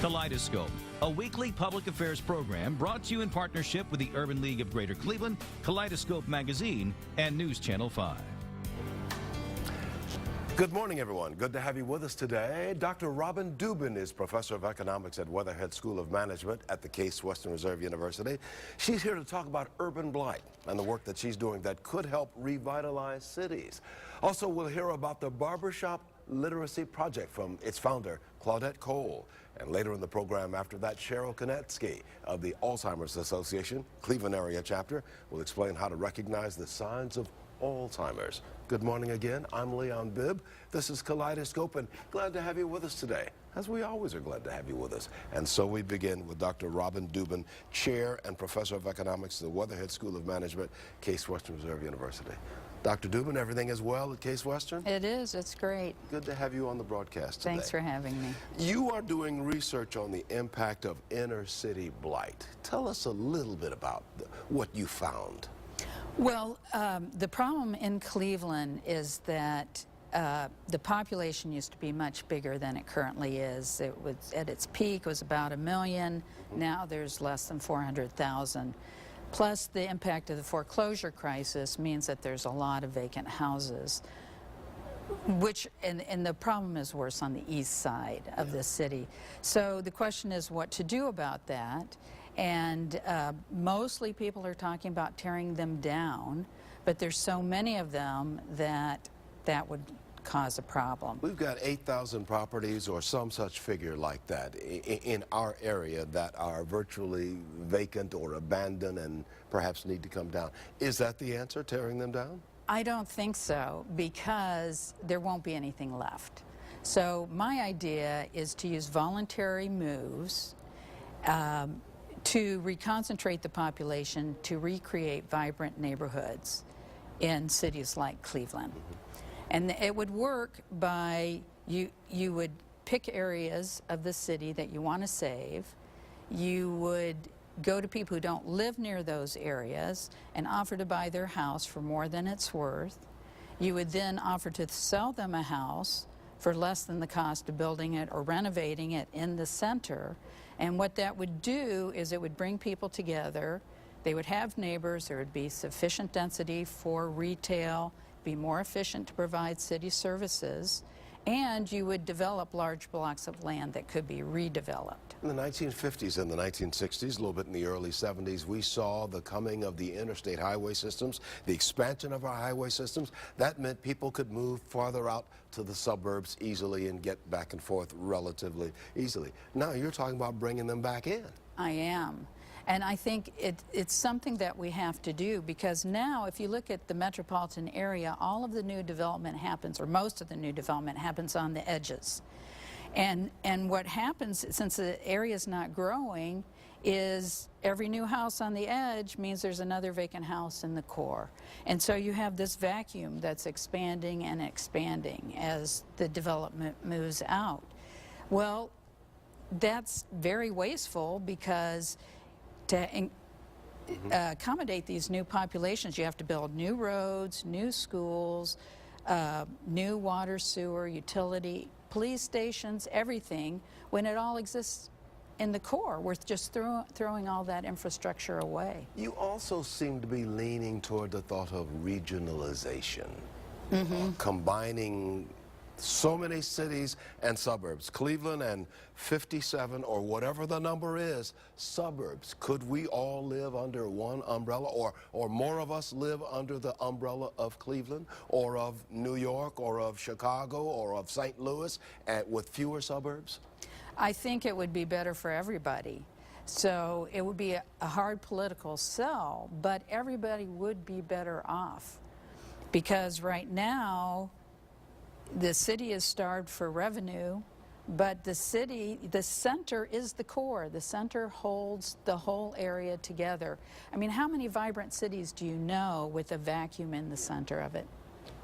Kaleidoscope, a weekly public affairs program brought to you in partnership with the Urban League of Greater Cleveland, Kaleidoscope Magazine, and News Channel 5. Good morning, everyone. Good to have you with us today. Dr. Robin Dubin is Professor of Economics at Weatherhead School of Management at the Case Western Reserve University. She's here to talk about urban blight and the work that she's doing that could help revitalize cities. Also, we'll hear about the Barbershop Literacy Project from its founder, Claudette Cole. And later in the program, after that, Cheryl Konetsky of the Alzheimer's Association, Cleveland area chapter, will explain how to recognize the signs of Alzheimer's. Good morning again. I'm Leon Bibb. This is Kaleidoscope, and glad to have you with us today, as we always are glad to have you with us. And so we begin with Dr. Robin Dubin, Chair and Professor of Economics at the Weatherhead School of Management, Case Western Reserve University. Dr. Dubin, everything is well at Case Western? It is. It's great. Good to have you on the broadcast today. Thanks for having me. You are doing research on the impact of inner city blight. Tell us a little bit about what you found. Well, the problem in Cleveland is that the population used to be much bigger than it currently is. It was, at its peak, was about 1 million. Now there's less than 400,000. Plus, the impact of the foreclosure crisis means that there's a lot of vacant houses, which, and the problem is worse on the east side of the city. So the question is what to do about that. And mostly people are talking about tearing them down, but there's so many of them that that would cause a problem. We've got 8,000 properties or some such figure like that in our area that are virtually vacant or abandoned and perhaps need to come down. Is that the answer, tearing them down? I don't think so, because there won't be anything left. So my idea is to use voluntary moves to reconcentrate the population, to recreate vibrant neighborhoods in cities like Cleveland. And it would work by, you would pick areas of the city that you want to save. You would go to people who don't live near those areas and offer to buy their house for more than it's worth. You would then offer to sell them a house for less than the cost of building it or renovating it in the center. And what that would do is it would bring people together. They would have neighbors. There would be sufficient density for retail, be more efficient to provide city services, and you would develop large blocks of land that could be redeveloped. In the 1950s and the 1960s, a little bit in the early 70s, we saw the coming of the interstate highway systems, the expansion of our highway systems. That meant people could move farther out to the suburbs easily and get back and forth relatively easily. Now you're talking about bringing them back in. I am. And I think it's something that we have to do, because now if you look at the metropolitan area, all of the new development happens, or most of the new development happens on the edges. And what happens, since the area is not growing, is every new house on the edge means there's another vacant house in the core. And so you have this vacuum that's expanding and expanding as the development moves out. Well, that's very wasteful, because to accommodate these new populations, you have to build new roads, new schools, new water, sewer, utility, police stations, everything, when it all exists in the core. We're just throwing all that infrastructure away. You also seem to be leaning toward the thought of regionalization, combining so many cities and suburbs. Cleveland and 57, or whatever the number is, suburbs. Could we all live under one umbrella, or more of us live under the umbrella of Cleveland, or of New York, or of Chicago, or of St. Louis, with fewer suburbs? I think it would be better for everybody. So it would be a hard political sell, but everybody would be better off. Because right now, the city is starved for revenue, but the center is the core. The center holds the whole area together. I mean, how many vibrant cities do you know with a vacuum in the center of it?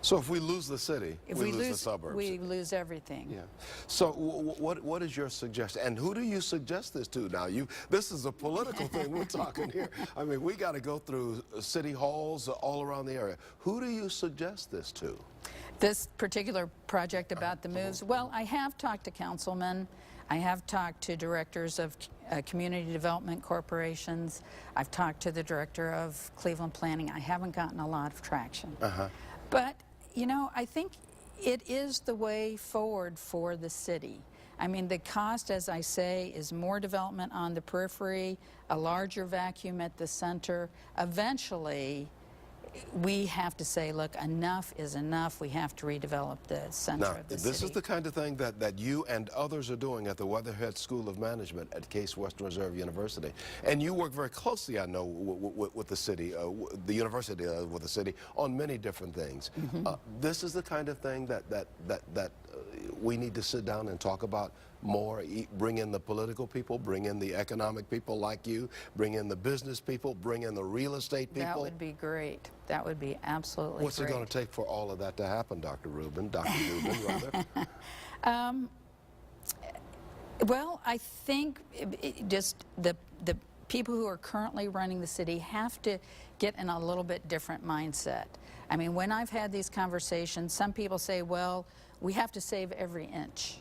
So if we lose the city, we lose the suburbs. We lose everything. Yeah. So what is your suggestion? And who do you suggest this to now? This is a political thing we're talking here. I mean, we got to go through city halls all around the area. Who do you suggest this to? This particular project about the moves, well, I have talked to councilmen. I have talked to directors of community development corporations. I've talked to the director of Cleveland Planning. I haven't gotten a lot of traction. But, you know, I think it is the way forward for the city. I mean, the cost, as I say, is more development on the periphery, a larger vacuum at the center. Eventually, we have to say, look, enough is enough. We have to redevelop the center of the city. This is the kind of thing that you and others are doing at the Weatherhead School of Management at Case Western Reserve University. And you work very closely, I know, with the city, the university with the city, on many different things. This is the kind of thing that we need to sit down and talk about more, bring in the political people, bring in the economic people like you, bring in the business people, bring in the real estate people. That would be great. That would be absolutely What's great. it going to take for all of that to happen, Dr. Dubin, rather? Well, I think just the people who are currently running the city have to get in a little bit different mindset. I mean, when I've had these conversations, some people say, well, we have to save every inch.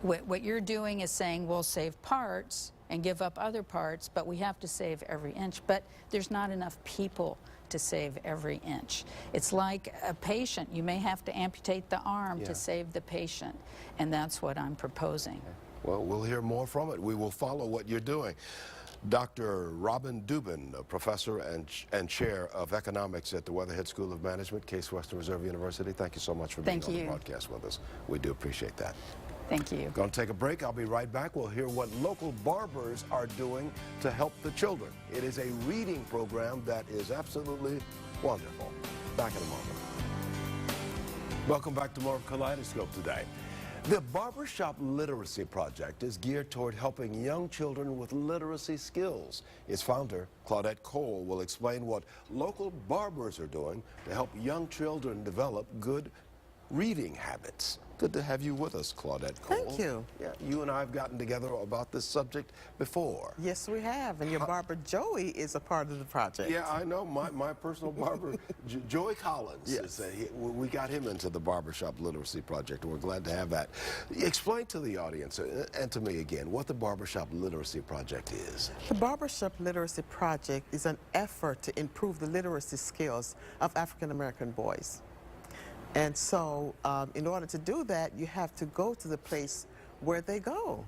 What you're doing is saying we'll save parts and give up other parts, but we have to save every inch. But there's not enough people to save every inch. It's like a patient. You may have to amputate the arm to save the patient, and that's what I'm proposing. Well, we'll hear more from it. We will follow what you're doing. Dr. Robin Dubin, a professor and chair of economics at the Weatherhead School of Management, Case Western Reserve University, thank you so much for being on the broadcast with us. We do appreciate that. Thank you. Going to take a break. I'll be right back. We'll hear what local barbers are doing to help the children. It is a reading program that is absolutely wonderful. Back in a moment. Welcome back to more of Kaleidoscope today. The Barbershop Literacy Project is geared toward helping young children with literacy skills. Its founder, Claudette Cole, will explain what local barbers are doing to help young children develop good reading habits. Good to have you with us, Claudette Cole. Thank you. Yeah, you and I have gotten together about this subject before. Yes, we have. And your barber, Joey, is a part of the project. Yeah, I know. My personal barber, Joey Collins, yes. We got him into the Barbershop Literacy Project, and we're glad to have that. Explain to the audience and to me again what the Barbershop Literacy Project is. The Barbershop Literacy Project is an effort to improve the literacy skills of African American boys. And so, in order to do that, you have to go to the place where they go.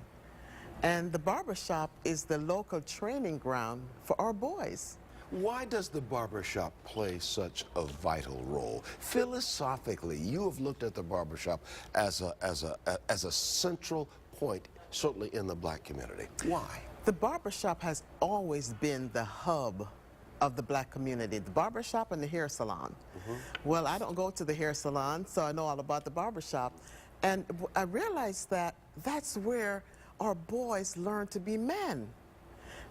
And the barbershop is the local training ground for our boys. Why does the barbershop play such a vital role? Philosophically, you have looked at the barbershop as a central point, certainly in the black community. Why? The barbershop has always been the hub of the black community, the barbershop and the hair salon. Well, I don't go to the hair salon, so I know all about the barbershop. And I realized that that's where our boys learn to be men.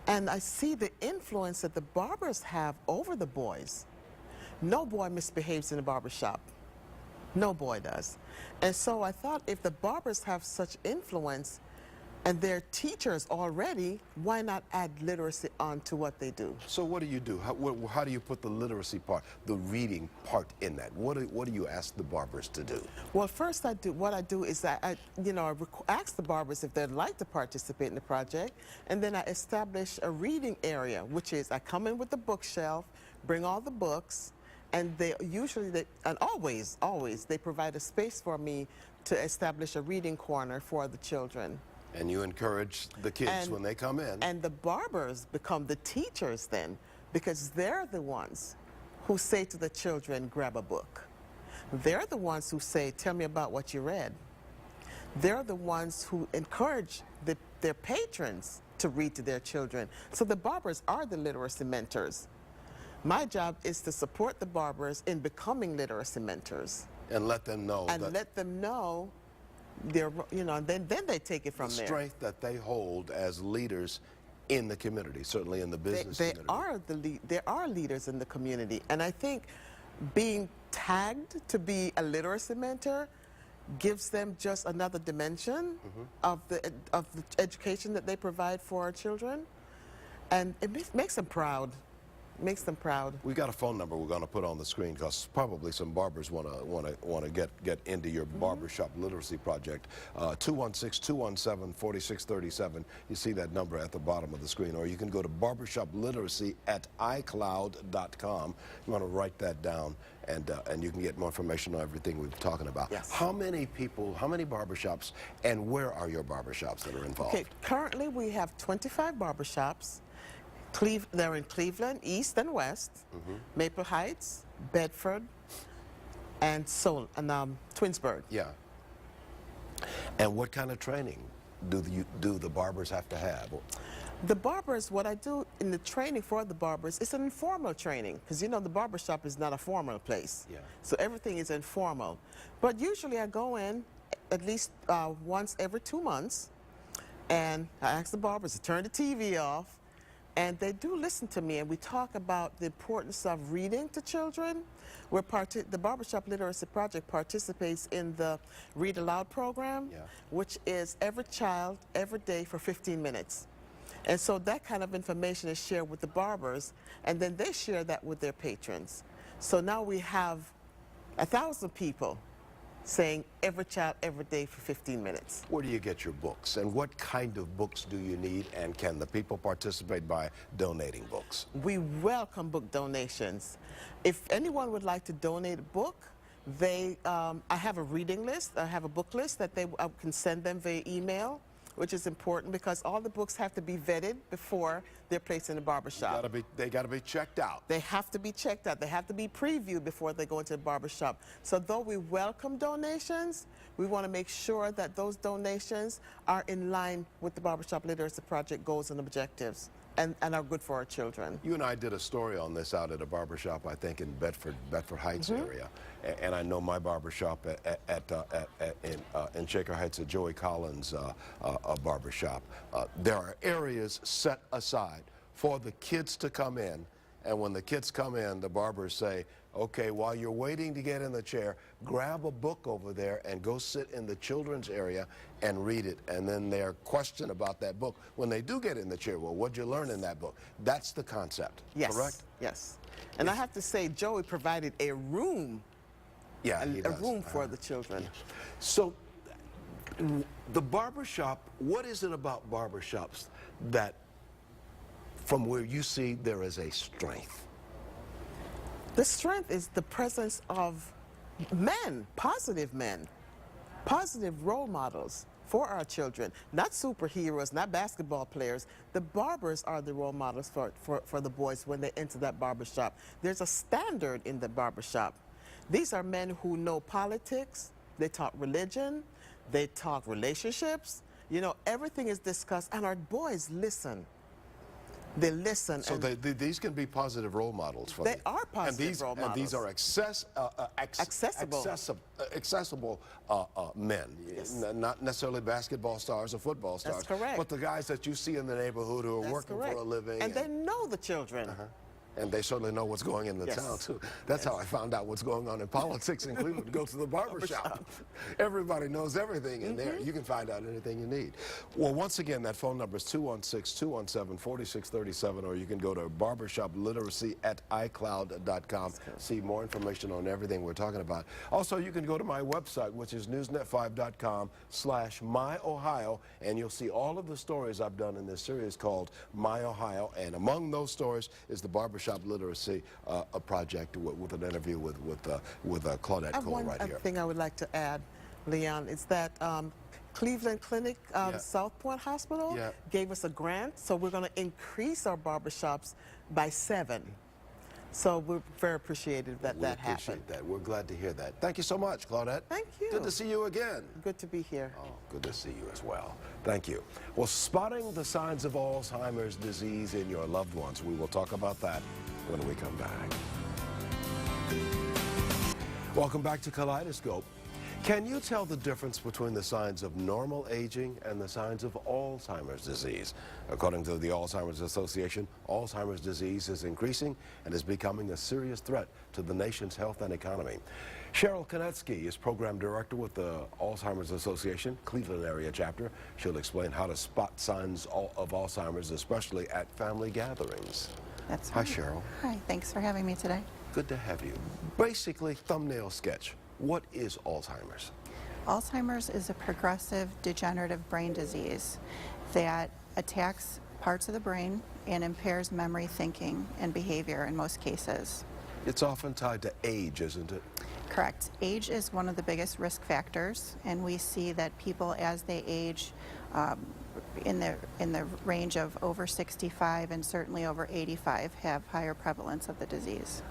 And I see the influence that the barbers have over the boys. No boy misbehaves in the barbershop. No boy does. And so I thought if the barbers have such influence, and they're teachers already, why not add literacy onto what they do? So what do you do? How do you put the literacy part, the reading part in that? What do you ask the barbers to do? Well, first what I do is I ask the barbers if they'd like to participate in the project, and then I establish a reading area, which is I come in with the bookshelf, bring all the books, and they usually, always, they provide a space for me to establish a reading corner for the children. And you encourage the kids when they come in. And the barbers become the teachers then, because they're the ones who say to the children, grab a book. They're the ones who say, tell me about what you read. They're the ones who encourage their patrons to read to their children. So the barbers are the literacy mentors. My job is to support the barbers in becoming literacy mentors. And let them know. And let them know they're, then they take it from there. The strength that they hold as leaders in the community, certainly in the business community. There are leaders in the community, and I think being tagged to be a literacy mentor gives them just another dimension of the education that they provide for our children, and it makes them proud makes them proud. We got a phone number we're going to put on the screen because probably some barbers want to get into your barbershop literacy project. 216-217-4637. You see that number at the bottom of the screen, or you can go to barbershopliteracy@icloud.com. You want to write that down, and you can get more information on everything we've been talking about. Yes. How many people, how many barbershops, and where are your barbershops that are involved? Okay, currently we have 25 barbershops. They're in Cleveland, East and West, Maple Heights, Bedford, and Twinsburg. Yeah. And what kind of training do the barbers have to have? The barbers, what I do in the training for the barbers, it's an informal training, because you know the barbershop is not a formal place. Yeah. So everything is informal. But usually I go in at least once every 2 months, and I ask the barbers to turn the TV off, and they do listen to me, and we talk about the importance of reading to children. The Barbershop Literacy Project participates in the Read Aloud program, which is every child, every day for 15 minutes. And so that kind of information is shared with the barbers, and then they share that with their patrons. So now we have 1,000 people saying every child, every day for 15 minutes. Where do you get your books, and what kind of books do you need, and can the people participate by donating books? We welcome book donations. If anyone would like to donate a book, I have a reading list, I have a book list that I can send them via email, which is important because all the books have to be vetted before they're placed in the barbershop. They got to be checked out. They have to be checked out. They have to be previewed before they go into the barbershop. So though we welcome donations, we want to make sure that those donations are in line with the Barbershop Literacy Project goals and objectives, and are good for our children. You and I did a story on this out at a barbershop, I think, in Bedford Heights area. And I know my barbershop in Shaker Heights at Joey Collins' barbershop. There are areas set aside for the kids to come in, and when the kids come in, the barbers say, okay, while you're waiting to get in the chair, grab a book over there and go sit in the children's area and read it. And then they're questioned about that book. When they do get in the chair, well, what'd you learn in that book? That's the concept, correct? Yes. And I have to say, Joey provided a room, a room for the children. So the barbershop, what is it about barbershops that, from where you see, there is a strength? The strength is the presence of men, positive role models for our children, not superheroes, not basketball players. The barbers are the role models for the boys when they enter that barbershop. There's a standard in the barbershop. These are men who know politics, they talk religion, they talk relationships. You know, everything is discussed, and our boys listen. They listen. So these can be positive role models for them. They are positive role models. And these are accessible men, not necessarily basketball stars or football stars. That's correct. But the guys that you see in the neighborhood who are working for a living. And they know the children. And they certainly know what's going in the town, too. That's how I found out what's going on in politics in Cleveland, to go to the barbershop. Everybody knows everything in there. You can find out anything you need. Well, once again, that phone number is 216-217-4637, or you can go to barbershopliteracy@icloud.com. See more information on everything we're talking about. Also, you can go to my website, which is newsnet5.com/myohio, and you'll see all of the stories I've done in this series called My Ohio. And among those stories is the Barbershop Literacy project with an interview with Claudette Cole right here. One thing I would like to add, Leon, is that Cleveland Clinic, South Point Hospital gave us a grant, so we're going to increase our barbershops by 7. So we're very appreciative that that happened. We appreciate that. We're glad to hear that. Thank you so much, Claudette. Thank you. Good to see you again. Good to be here. Oh, good to see you as well. Thank you. Well, spotting the signs of Alzheimer's disease in your loved ones. We will talk about that when we come back. Welcome back to Kaleidoscope. Can you tell the difference between the signs of normal aging and the signs of Alzheimer's disease? According to the Alzheimer's Association, Alzheimer's disease is increasing and is becoming a serious threat to the nation's health and economy. Cheryl Konetsky is program director with the Alzheimer's Association, Cleveland area chapter. She'll explain how to spot signs of Alzheimer's, especially at family gatherings. That's Hi, right. Cheryl. Hi, thanks for having me today. Good to have you. Basically, thumbnail sketch. What is Alzheimer's? Alzheimer's is a progressive degenerative brain disease that attacks parts of the brain and impairs memory, thinking, and behavior in most cases. It's often tied to age, isn't it? Correct. Age is one of the biggest risk factors, and we see that people as they age in the range of over 65 and certainly over 85 have higher prevalence of the disease.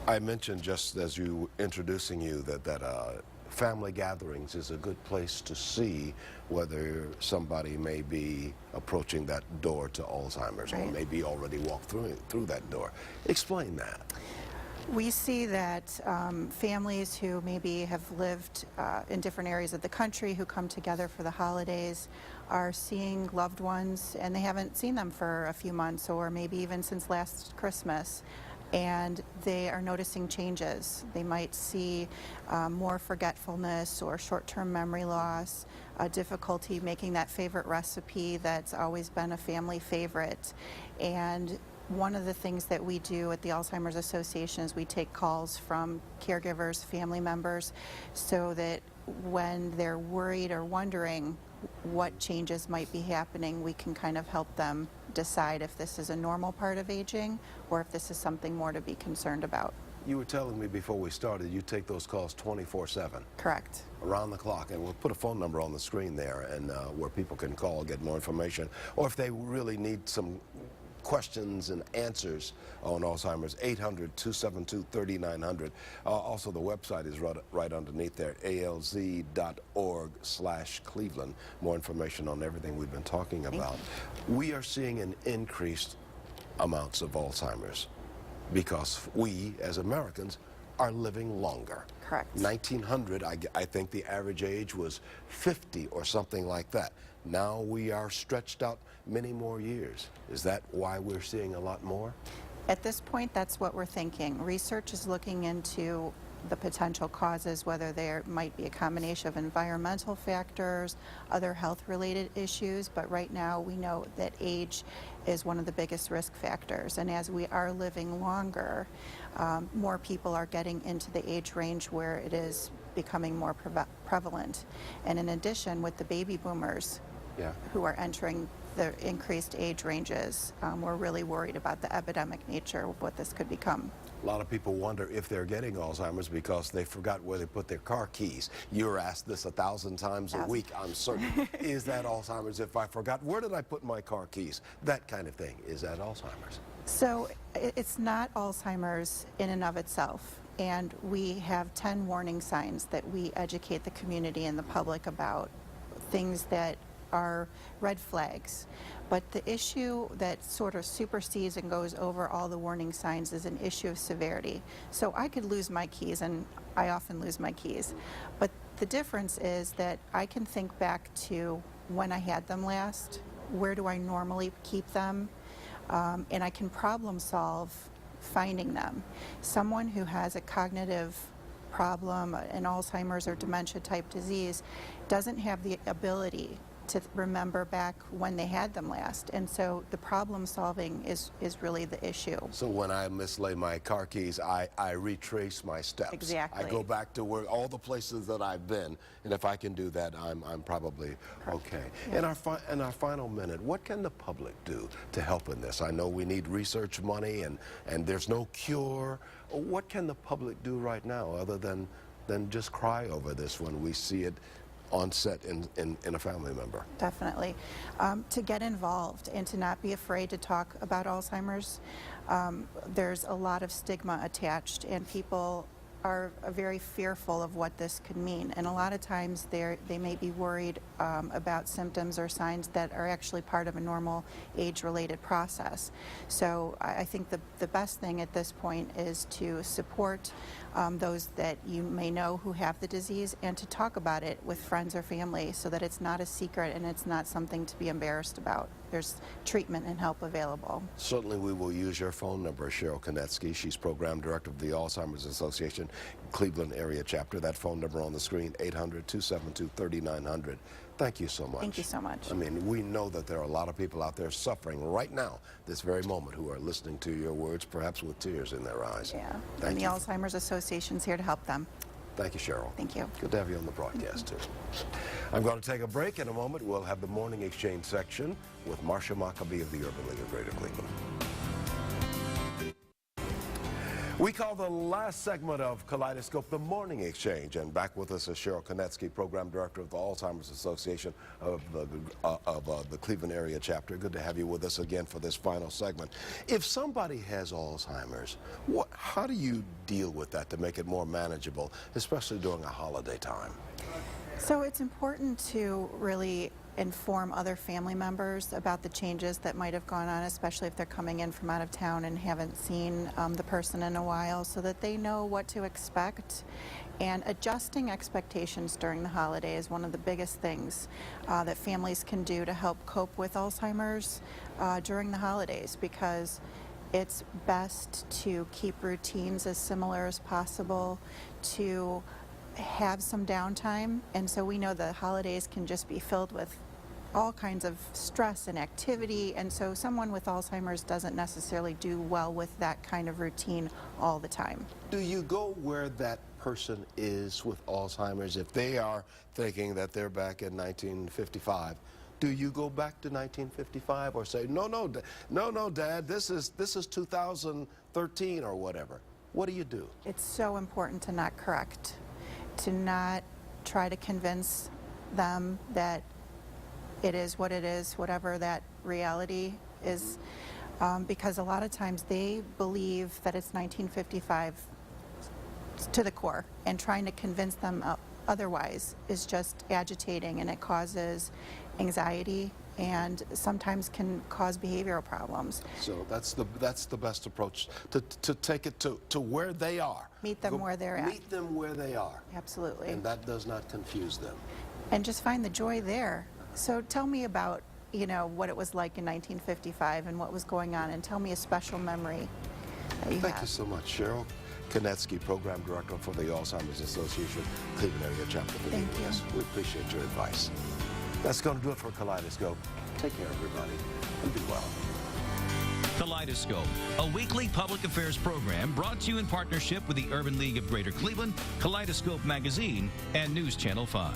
I mentioned just as you introducing you that family gatherings is a good place to see whether somebody may be approaching that door to Alzheimer's or Right. maybe already walked through that door. Explain that. We see that families who maybe have lived in different areas of the country who come together for the holidays are seeing loved ones and they haven't seen them for a few months or maybe even since last Christmas, and they are noticing changes. They might see more forgetfulness or short-term memory loss, difficulty making that favorite recipe that's always been a family favorite. And one of the things that we do at the Alzheimer's Association is we take calls from caregivers, family members, so that when they're worried or wondering what changes might be happening, we can kind of help them decide if this is a normal part of aging or if this is something more to be concerned about. You were telling me before we started you take those calls 24/7. Correct. Around the clock, and we'll put a phone number on the screen there and where people can call, get more information, or if they really need some questions and answers on Alzheimer's, 800-272-3900. Also, the website is right underneath there, alz.org/Cleveland. More information on everything we've been talking about. We are seeing an increased amounts of Alzheimer's because we, as Americans, are living longer. Correct. 1900, I think the average age was 50 or something like that. Now we are stretched out many more years. Is that why we're seeing a lot more? At this point, that's what we're thinking. Research is looking into the potential causes, whether there might be a combination of environmental factors, other health-related issues, but right now we know that age is one of the biggest risk factors. And as we are living longer, more people are getting into the age range where it is becoming more prevalent. And in addition, with the baby boomers who are entering the increased age ranges, we're really worried about the epidemic nature of what this could become. A lot of people wonder if they're getting Alzheimer's because they forgot where they put their car keys. You're asked this 1,000 times a week, I'm certain. Is that Alzheimer's if I forgot? Where did I put my car keys? That kind of thing. Is that Alzheimer's? So it's not Alzheimer's in and of itself. And we have 10 warning signs that we educate the community and the public about, things that are red flags. But the issue that sort of supersedes and goes over all the warning signs is an issue of severity. So I could lose my keys, and I often lose my keys. But the difference is that I can think back to when I had them last, where do I normally keep them, and I can problem solve finding them. Someone who has a cognitive problem, an Alzheimer's or dementia type disease, doesn't have the ability to remember back when they had them last. And so the problem solving is really the issue. So when I mislay my car keys, I retrace my steps. Exactly. I go back to where all the places that I've been, and if I can do that, I'm probably okay. Yeah. In our final minute, what can the public do to help in this? I know we need research money, and there's no cure. What can the public do right now other than just cry over this when we see it on set in a family member? Definitely. To get involved and to not be afraid to talk about Alzheimer's. There's a lot of stigma attached, and people are very fearful of what this could mean. And a lot of times they may be worried about symptoms or signs that are actually part of a normal age-related process. So I think the best thing at this point is to support those that you may know who have the disease, and to talk about it with friends or family so that it's not a secret and it's not something to be embarrassed about. there's treatment and help available. Certainly we will use your phone number, Cheryl Konetsky. She's Program Director of the Alzheimer's Association, Cleveland area chapter. That phone number on the screen, 800-272-3900. Thank you so much. Thank you so much. I mean, we know that there are a lot of people out there suffering right now, this very moment, who are listening to your words, perhaps with tears in their eyes. Yeah, Thank and the you. Alzheimer's Association's here to help them. Thank you, Cheryl. Thank you. Good to have you on the broadcast, too. I'm going to take a break. In a moment, we'll have the Morning Exchange section with Marcia Maccabee of the Urban League of Greater Cleveland. We call the last segment of Kaleidoscope the Morning Exchange, and back with us is Cheryl Konetsky, Program Director of the Alzheimer's Association of the Cleveland area chapter. Good to have you with us again for this final segment. If somebody has Alzheimer's, how do you deal with that to make it more manageable, especially during a holiday time? So it's important to really inform other family members about the changes that might have gone on, especially if they're coming in from out of town and haven't seen the person in a while, so that they know what to expect. And adjusting expectations during the holiday is one of the biggest things that families can do to help cope with Alzheimer's during the holidays, because it's best to keep routines as similar as possible, to have some downtime. And so we know the holidays can just be filled with all kinds of stress and activity, and so someone with Alzheimer's doesn't necessarily do well with that kind of routine all the time. Do you go where that person is with Alzheimer's? If they are thinking that they're back in 1955, do you go back to 1955 or say, no, Dad, this is 2013 or whatever? What do you do? It's so important to not correct, to not try to convince them that it is what it is, whatever that reality is, because a lot of times they believe that it's 1955 to the core, and trying to convince them otherwise is just agitating, and it causes anxiety and sometimes can cause behavioral problems. So that's the best approach, to take it to where they are. Meet them where they're at. Meet them where they are. Absolutely. And that does not confuse them. And just find the joy there. So tell me about, what it was like in 1955 and what was going on, and tell me a special memory that you have. Thank you so much, Cheryl Konetsky, Program Director for the Alzheimer's Association, Cleveland area chapter. Thank you. We appreciate your advice. That's going to do it for Kaleidoscope. Take care, everybody, and be well. Kaleidoscope, a weekly public affairs program brought to you in partnership with the Urban League of Greater Cleveland, Kaleidoscope Magazine, and News Channel 5.